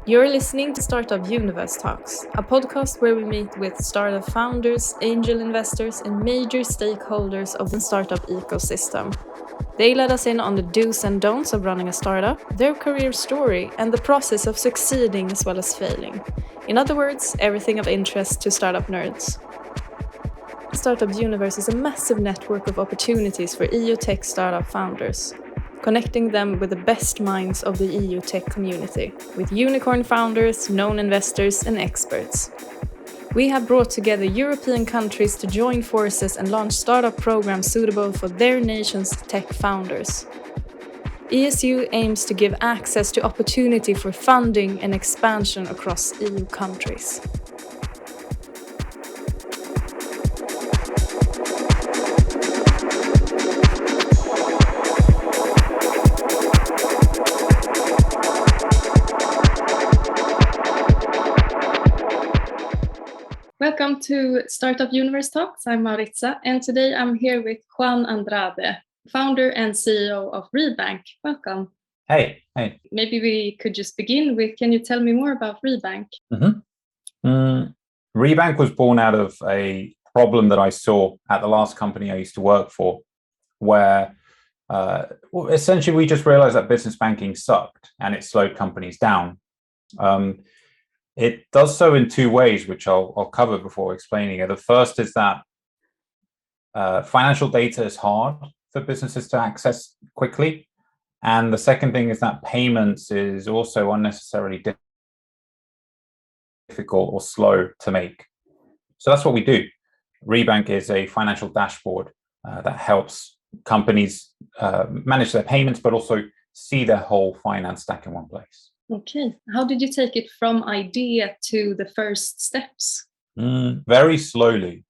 You're listening to Startup Universe Talks, a podcast where we meet with startup founders, angel investors, and major stakeholders of the startup ecosystem. They let us in on the do's and don'ts of running a startup, their career story, and the process of succeeding as well as failing. In other words, everything of interest to startup nerds. Startup Universe is a massive network of opportunities for EU tech startup founders, connecting them with the best minds of the EU tech community, with unicorn founders, known investors, and experts. We have brought together European countries to join forces and launch startup programs suitable for their nation's tech founders. ESU aims to give access to opportunity for funding and expansion across EU countries. Welcome to Startup Universe Talks. I'm Maritza, and today I'm here with Juan Andrade, founder and CEO of Rebank. Welcome. Hey. Maybe we could just begin with, can you tell me more about Rebank? Rebank was born out of a problem that I saw at the last company I used to work for, where essentially we just realized that business banking sucked and it slowed companies down. It does so in two ways, which I'll cover before explaining it. The first is that financial data is hard for businesses to access quickly. And the second thing is that payments is also unnecessarily difficult or slow to make. So that's what we do. Rebank is a financial dashboard that helps companies manage their payments, but also see their whole finance stack in one place. Okay. How did you take it from idea to the first steps? Very slowly.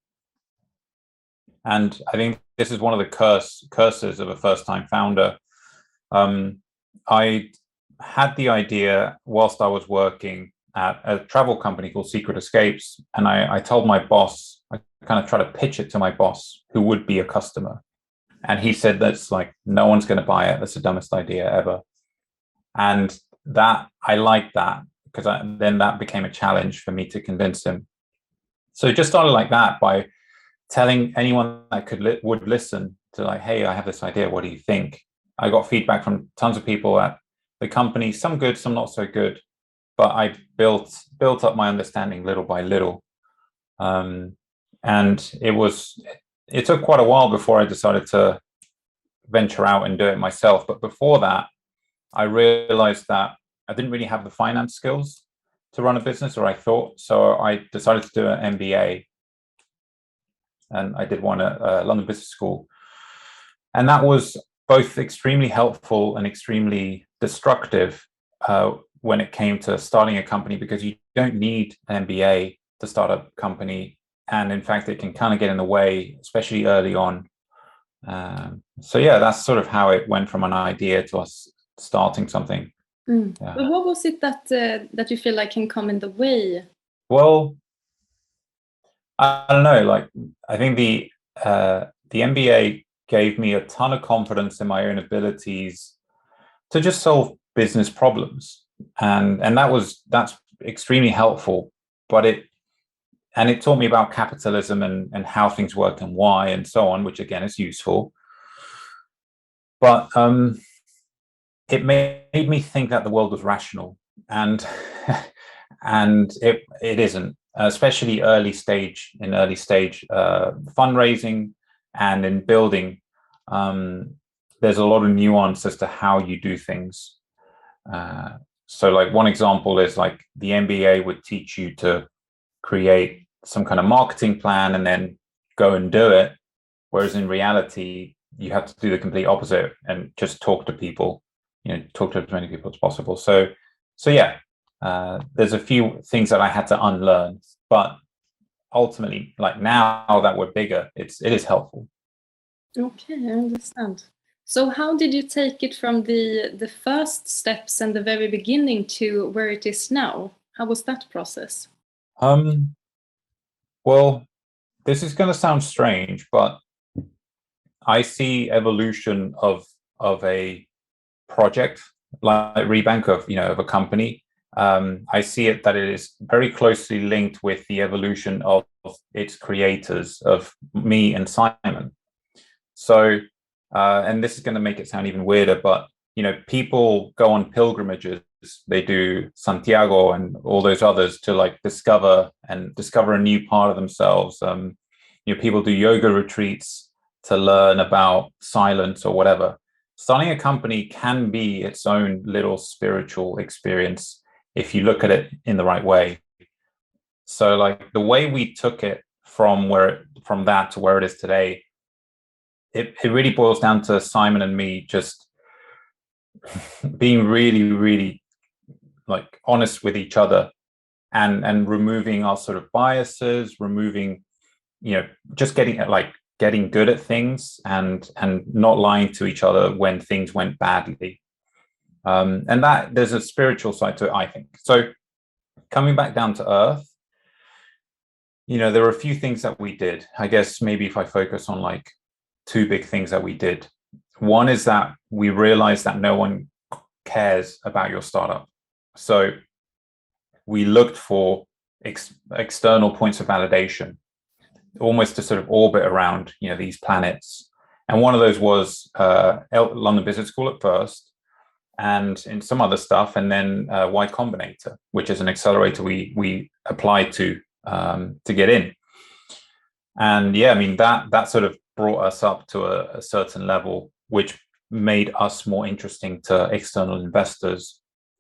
And I think this is one of the curses of a first-time founder. I had the idea whilst I was working at a travel company called Secret Escapes. And I told my boss, I kind of tried to pitch it to my boss, who would be a customer. And he said, that's like, no one's going to buy it. That's the dumbest idea ever. And that I liked that because then that became a challenge for me to convince him. So it just started like that, by telling anyone that would listen to, like, hey, I have this idea. What do you think? I got feedback from tons of people at the company, some good, some not so good. But I built up my understanding little by little. And it took quite a while before I decided to venture out and do it myself. But before that, I realized that I didn't really have the finance skills to run a business, or I thought. So I decided to do an MBA. And I did one at London Business School. And that was both extremely helpful and extremely destructive when it came to starting a company, because you don't need an MBA to start a company. And in fact, it can kind of get in the way, especially early on. So yeah, that's sort of how it went from an idea to us starting something. Yeah. But what was it that you feel like can come in the way? Well, I don't know. Like, I think the MBA gave me a ton of confidence in my own abilities to just solve business problems, and that's extremely helpful. But it taught me about capitalism and how things work and why and so on, which again is useful. But it made me think that the world was rational, and it isn't, especially early stage fundraising and in building. There's a lot of nuance as to how you do things. So like one example is like the MBA would teach you to create some kind of marketing plan and then go and do it. Whereas in reality, you have to do the complete opposite and just talk to people, talk to as many people as possible. So yeah, there's a few things that I had to unlearn, but ultimately, like now that we're bigger, it is helpful. Okay, I understand. So how did you take it from the first steps and the very beginning to where it is now? How was that process? Well, this is going to sound strange, but I see evolution of a project like Rebank, of a company I see it that it is very closely linked with the evolution of its creators, of me and Simon. So, and this is going to make it sound even weirder, but people go on pilgrimages. They do Santiago and all those others to like discover a new part of themselves. People do yoga retreats to learn about silence or whatever. Starting a company can be its own little spiritual experience if you look at it in the right way. So like the way we took it from that to where it is today, it really boils down to Simon and me just being really, really like honest with each other and removing our sort of biases, removing, just getting good at things and not lying to each other when things went badly. And that there's a spiritual side to it, I think. So coming back down to earth, there are a few things that we did. I guess maybe if I focus on like two big things that we did. One is that we realized that no one cares about your startup. So we looked for external points of validation, almost to sort of orbit around, these planets. And one of those was London Business School at first, and in some other stuff, and then Y Combinator, which is an accelerator we applied to get in. And yeah, I mean, that sort of brought us up to a certain level, which made us more interesting to external investors.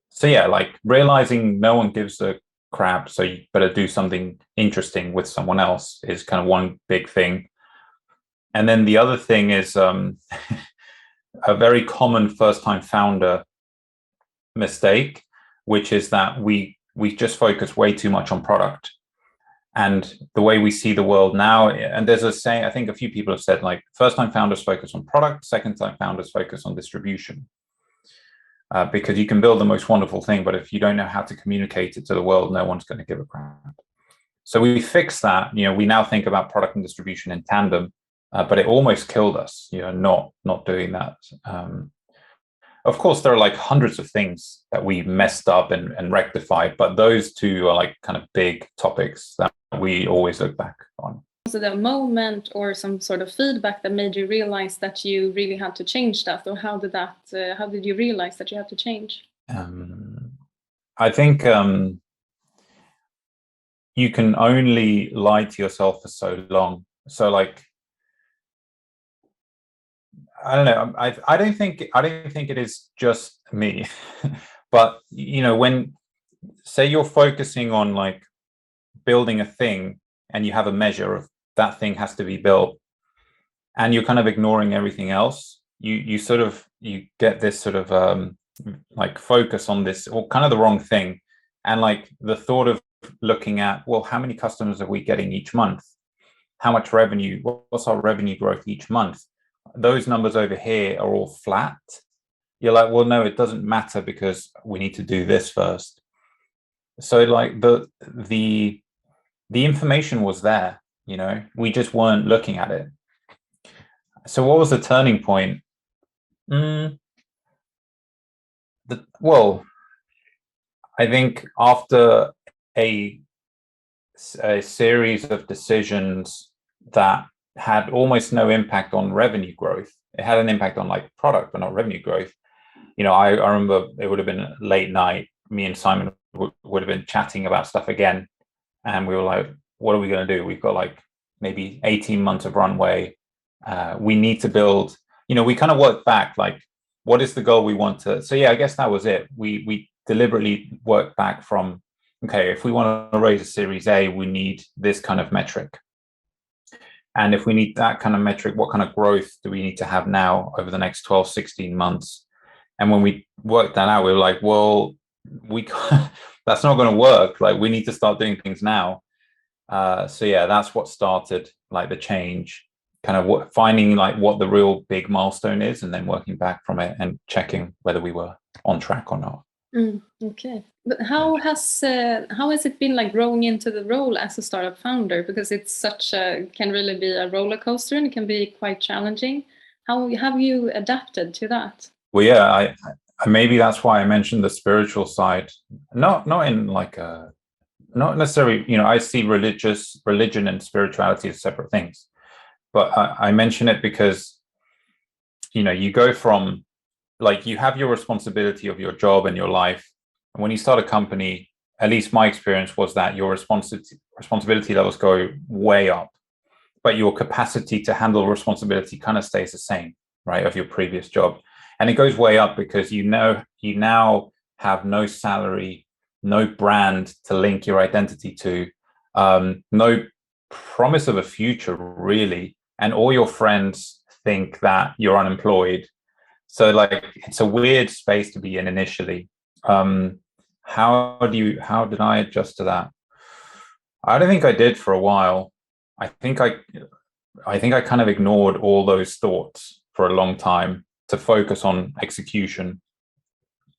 So yeah, like realizing no one gives a crap, so you better do something interesting with someone else is kind of one big thing. And then the other thing is a very common first-time founder mistake, which is that we just focus way too much on product. And the way we see the world now, and there's a saying, I think a few people have said, like, first-time founders focus on product, second-time founders focus on distribution. Because you can build the most wonderful thing, but if you don't know how to communicate it to the world, no one's going to give a crap. So we fixed that. We now think about product and distribution in tandem, but it almost killed us, not doing that. Of course, there are like hundreds of things that we messed up and rectified, but those two are like kind of big topics that we always look back on. Was it a moment or some sort of feedback that made you realize that you really had to change that, or how did you realize that you had to change? I think you can only lie to yourself for so long. So like, I don't know. I don't think it is just me, but when say you're focusing on like building a thing and you have a measure of that thing has to be built, and you're kind of ignoring everything else, you get this sort of like focus on this or kind of the wrong thing, and like the thought of looking at, well, how many customers are we getting each month? How much revenue? What's our revenue growth each month? Those numbers over here are all flat. You're like, well, no, it doesn't matter because we need to do this first. So like the information was there, we just weren't looking at it. So what was the turning point? Well, I think after a series of decisions that had almost no impact on revenue growth. It had an impact on like product, but not revenue growth. I remember it would have been late night. Me and Simon would have been chatting about stuff again. And we were like, what are we going to do? We've got like maybe 18 months of runway. We need to build, we kind of worked back, like, what is the goal we want to? So yeah, I guess that was it. We deliberately worked back from, okay, if we want to raise a Series A, we need this kind of metric. And if we need that kind of metric, what kind of growth do we need to have now over the next 12, 16 months? And when we worked that out, we were like, well, that's not going to work. Like, we need to start doing things now. So yeah, that's what started like the change, kind of finding like what the real big milestone is, and then working back from it and checking whether we were on track or not. Okay, but how has it been like growing into the role as a startup founder? Because it's can really be a roller coaster, and it can be quite challenging. How have you adapted to that? Well, yeah, maybe that's why I mentioned the spiritual side, not in like a, not necessarily, I see religion and spirituality as separate things, but I mention it because, you go from, like, you have your responsibility of your job and your life. And when you start a company, at least my experience was that your responsibility levels go way up, but your capacity to handle responsibility kind of stays the same, right, of your previous job. And it goes way up because you now have no salary, no brand to link your identity to, no promise of a future, really. And all your friends think that you're unemployed. So, like, it's a weird space to be in initially. How did I adjust to that? I don't think I did for a while. I think I kind of ignored all those thoughts for a long time to focus on execution.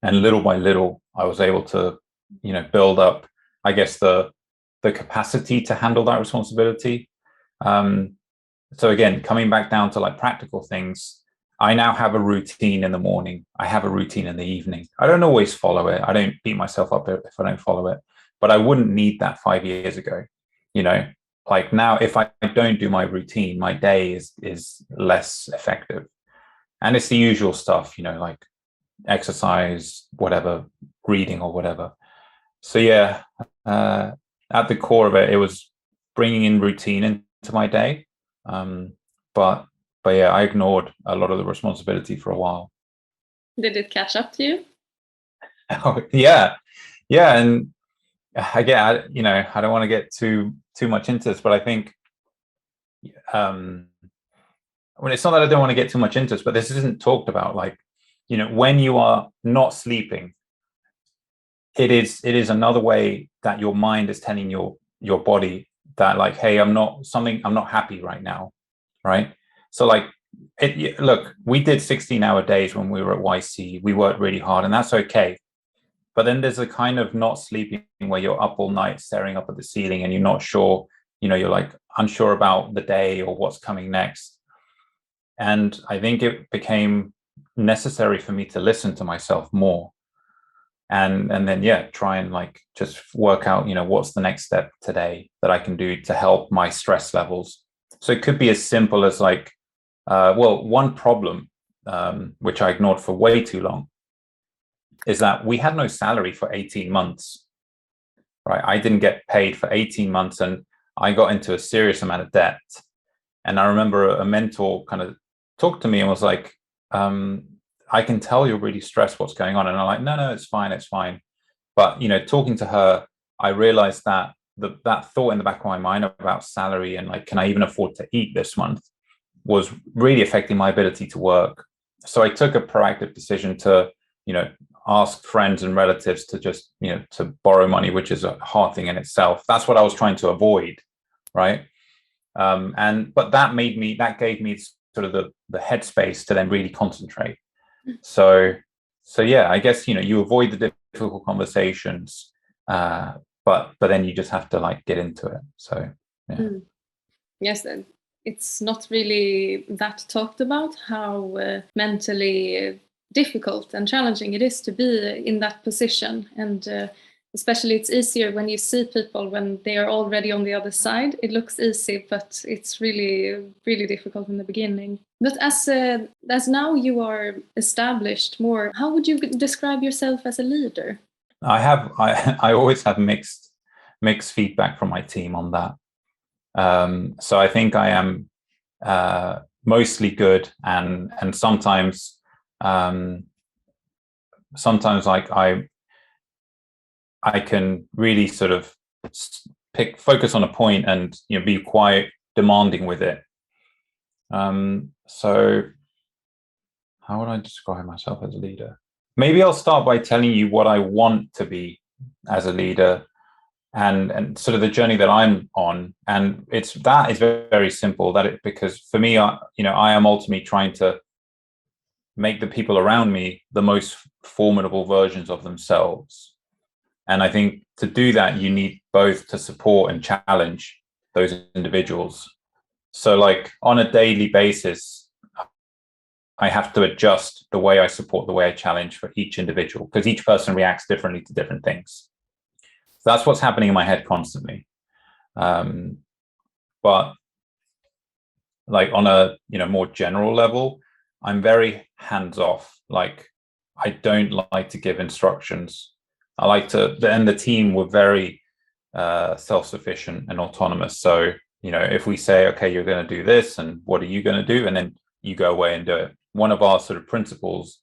And little by little, I was able to, build up, I guess, the capacity to handle that responsibility. So again, coming back down to like practical things, I now have a routine in the morning. I have a routine in the evening. I don't always follow it. I don't beat myself up if I don't follow it, but I wouldn't need that 5 years ago. Like now, if I don't do my routine, my day is less effective. And it's the usual stuff, like exercise, whatever, reading or whatever. So yeah, at the core of it, it was bringing in routine into my day. But yeah, I ignored a lot of the responsibility for a while. Did it catch up to you? Oh, yeah. And again, I don't want to get too much into this, but I think, it's not that I don't want to get too much into this, but this isn't talked about. Like, when you are not sleeping, it is another way that your mind is telling your body that, like, hey, I'm not happy right now, right? So like, look, we did 16-hour days when we were at YC. We worked really hard, and that's okay. But then there's a kind of not sleeping where you're up all night staring up at the ceiling and you're not sure, you're like unsure about the day or what's coming next. And I think it became necessary for me to listen to myself more. And then, yeah, try and like just work out, what's the next step today that I can do to help my stress levels. So it could be as simple as like, one problem, which I ignored for way too long, is that we had no salary for 18 months, right? I didn't get paid for 18 months and I got into a serious amount of debt. And I remember a mentor kind of talked to me and was like, I can tell you're really stressed, what's going on? And I'm like, no, it's fine. But, talking to her, I realized that that thought in the back of my mind about salary and like, can I even afford to eat this month, was really affecting my ability to work. So I took a proactive decision to, ask friends and relatives to just, to borrow money, which is a hard thing in itself. That's what I was trying to avoid, right? But that gave me sort of the headspace to then really concentrate. So yeah, I guess, you avoid the difficult conversations, but then you just have to like get into it. So yeah. Yes, it's not really that talked about, how mentally difficult and challenging it is to be in that position. And especially it's easier when you see people when they are already on the other side. It looks easy, but it's really, really difficult in the beginning. But as now you are established more, how would you describe yourself as a leader? I always have mixed feedback from my team on that. So I think I am mostly good, and sometimes like I can really sort of focus on a point and be quite demanding with it. So how would I describe myself as a leader? Maybe I'll start by telling you what I want to be as a leader, and sort of the journey that I'm on. And it's very simple, because for me, I am ultimately trying to make the people around me the most formidable versions of themselves. And I think to do that, you need both to support and challenge those individuals. So like on a daily basis, I have to adjust the way I support, the way I challenge for each individual, because each person reacts differently to different things. So that's what's happening in my head constantly. But like on a more general level, I'm very hands-off. Like I don't like to give instructions. I like to, and the team were very self-sufficient and autonomous. So, if we say, okay, you're going to do this, and what are you going to do? And then you go away and do it. One of our sort of principles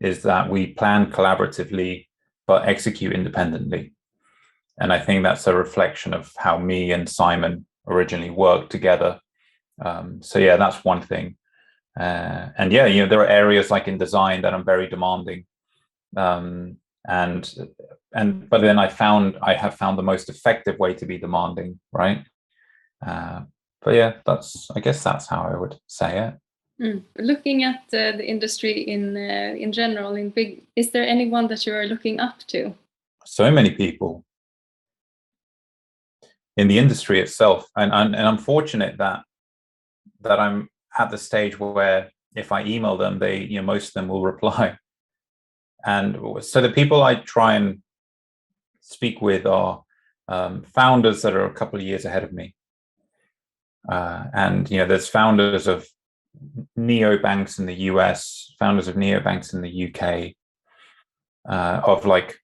is that we plan collaboratively, but execute independently. And I think that's a reflection of how me and Simon originally worked together. So yeah, that's one thing. And yeah, there are areas like in design that I'm very demanding. But then I have found the most effective way to be demanding, right? But yeah, I guess that's how I would say it. Looking at the industry in general, is there anyone that you are looking up to? So many people in the industry itself, and I'm fortunate that I'm at the stage where if I email them, they most of them will reply. And so the people I try and speak with are founders that are a couple of years ahead of me. And there's founders of neobanks in the US, founders of neobanks in the UK, of like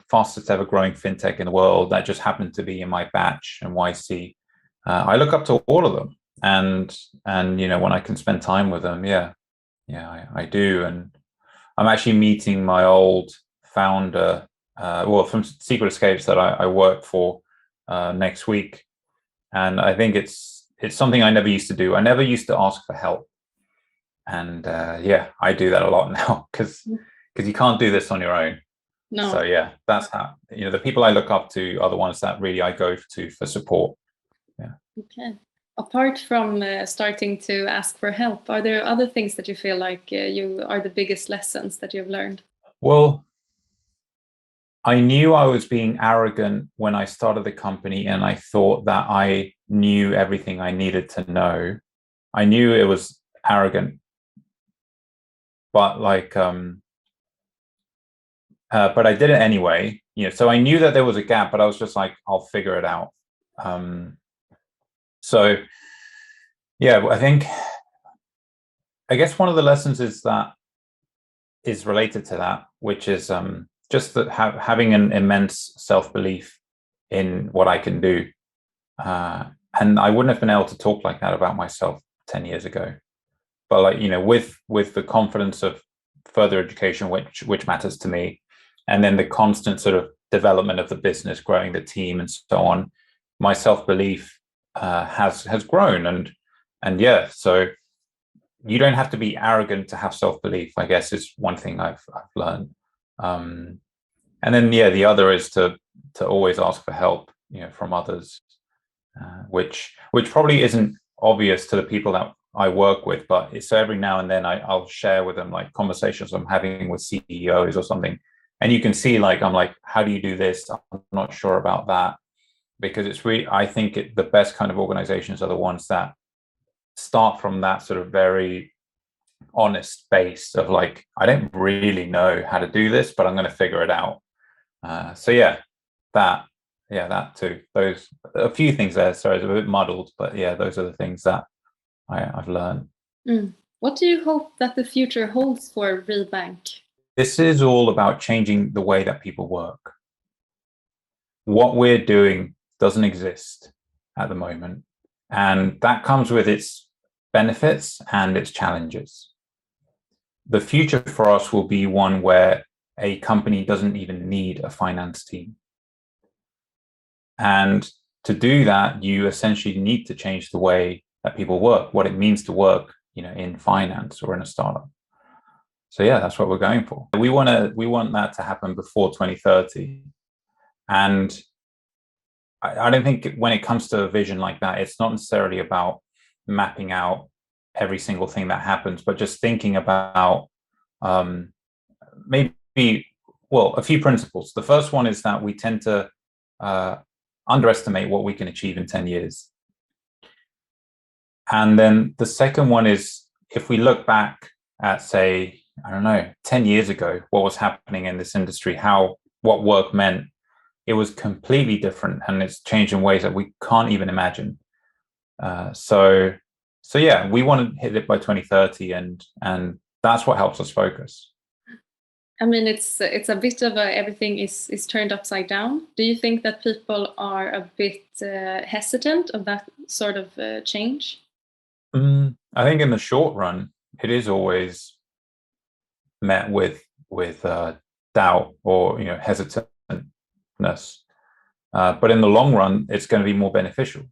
fastest ever growing fintech in the world that just happened to be in my batch and YC. I look up to all of them, and when I can spend time with them, I do. And I'm actually meeting my old founder, from Secret Escapes that I work for next week. And I think it's something I never used to do. I never used to ask for help. And I do that a lot now because you can't do this on your own. No. So yeah, that's how, the people I look up to are the ones that really I go to for support. Yeah. Okay. Apart from starting to ask for help, are there other things that you feel like you are the biggest lessons that you've learned? Well, I knew I was being arrogant when I started the company, and I thought that I knew everything I needed to know. I knew it was arrogant, but but I did it anyway. So I knew that there was a gap, but I was just like, I'll figure it out. So yeah, I guess one of the lessons is related to that, which is just that having an immense self-belief in what I can do. And I wouldn't have been able to talk like that about myself 10 years ago. But with the confidence of further education, which matters to me, and then the constant sort of development of the business, growing the team and so on, my self-belief has grown. And yeah, so you don't have to be arrogant to have self-belief, I guess, is one thing I've learned. And then the other is to always ask for help, from others, which probably isn't obvious to the people that I work with, but so every now and then I'll share with them like conversations I'm having with CEOs or something, and you can see I'm like, how do you do this? I'm not sure about that, because it's really, I think the best kind of organizations are the ones that start from that sort of very honest base of like, I don't really know how to do this, but I'm going to figure it out. So yeah, that too. Those a few things there. Sorry, it's a bit muddled, but yeah, those are the things that I've learned. What do you hope that the future holds for Rebank? This is all about changing the way that people work. What we're doing doesn't exist at the moment, and that comes with its benefits and its challenges. The future for us will be one where a company doesn't even need a finance team. And to do that, you essentially need to change the way that people work, what it means to work, in finance or in a startup. So yeah, that's what we're going for. We want that to happen before 2030. And I don't think when it comes to a vision like that, it's not necessarily about mapping out every single thing that happens, but just thinking about maybe, a few principles. The first one is that we tend to underestimate what we can achieve in 10 years. And then the second one is, if we look back at, say, I don't know, 10 years ago, what was happening in this industry, what work meant, it was completely different, and it's changed in ways that we can't even imagine. So yeah, we want to hit it by 2030, and that's what helps us focus. I mean, it's a bit of everything is turned upside down. Do you think that people are a bit hesitant of that sort of change? I think in the short run, it is always met with doubt or hesitantness. But in the long run, it's going to be more beneficial.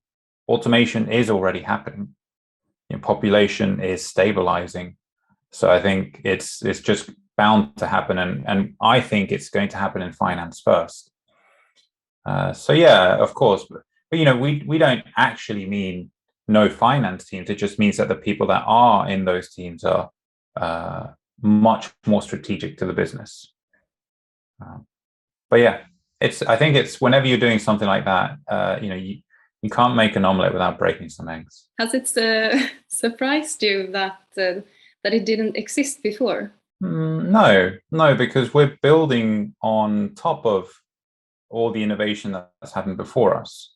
Automation is already happening. Population is stabilizing. So I think it's just bound to happen, and I think it's going to happen in finance first. So yeah, of course, but we don't actually mean no finance teams. It just means that the people that are in those teams are much more strategic to the business. But yeah, I think it's whenever you're doing something like that, you can't make an omelette without breaking some eggs. Has it surprised you that it didn't exist before? No, because we're building on top of all the innovation that's happened before us.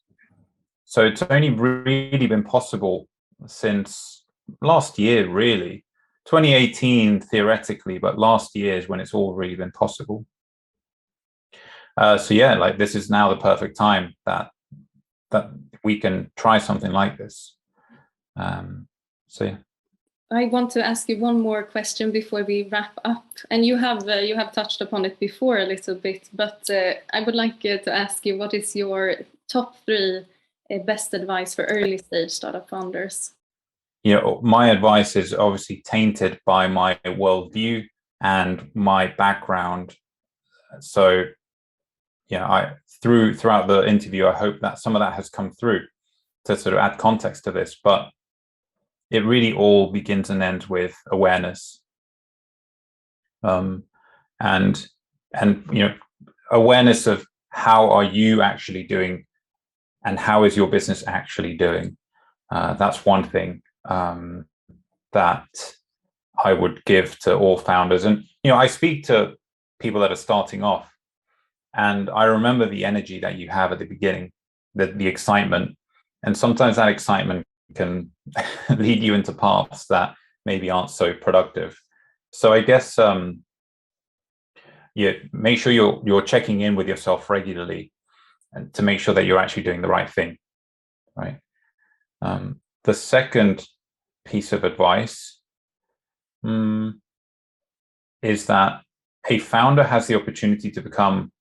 So it's only really been possible since last year, really. 2018, theoretically, but last year is when it's all really been possible. So yeah, like this is now the perfect time that we can try something like this. So yeah. I want to ask you one more question before we wrap up, and you have touched upon it before a little bit, but I would like to ask you, what is your top 3 best advice for early stage startup founders? My advice is obviously tainted by my worldview and my background. So throughout the interview, I hope that some of that has come through to sort of add context to this, but it really all begins and ends with awareness. And awareness of how are you actually doing and how is your business actually doing. That's one thing that I would give to all founders. And I speak to people that are starting off, and I remember the energy that you have at the beginning, the excitement, and sometimes that excitement can lead you into paths that maybe aren't so productive. So I guess make sure you're checking in with yourself regularly, and to make sure that you're actually doing the right thing, right? The second piece of advice is that a founder has the opportunity to become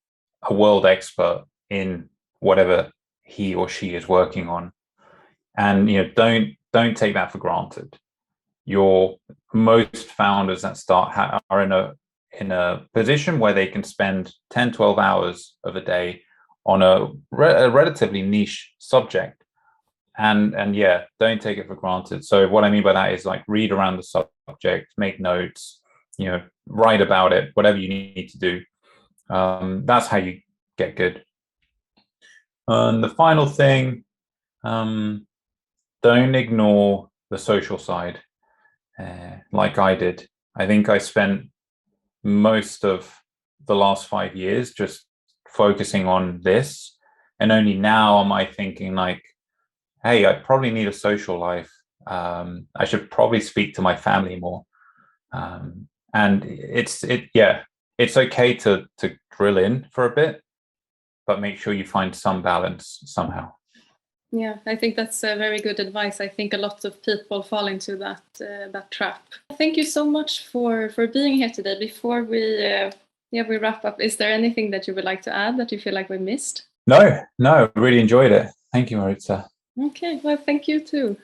a world expert in whatever he or she is working on, and don't take that for granted. Most founders that start are in a position where they can spend 10-12 hours of a day on a relatively niche subject, and don't take it for granted. So what I mean by that is, like, read around the subject, make notes, write about it, whatever you need to do. That's how you get good. And the final thing, don't ignore the social side, like I did. I think I spent most of the last 5 years just focusing on this, and only now am I thinking, like, hey, I probably need a social life. I should probably speak to my family more. And it's okay to drill in for a bit, but make sure you find some balance somehow. Yeah, I think that's very good advice. I think a lot of people fall into that trap. Thank you so much for being here today. Before we wrap up, is there anything that you would like to add that you feel like we missed? No, really enjoyed it. Thank you, Maritza. Okay, well, thank you too.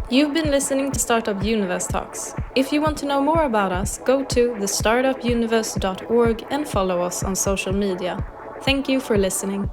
You've been listening to Startup Universe Talks. If you want to know more about us, go to thestartupuniverse.org and follow us on social media. Thank you for listening.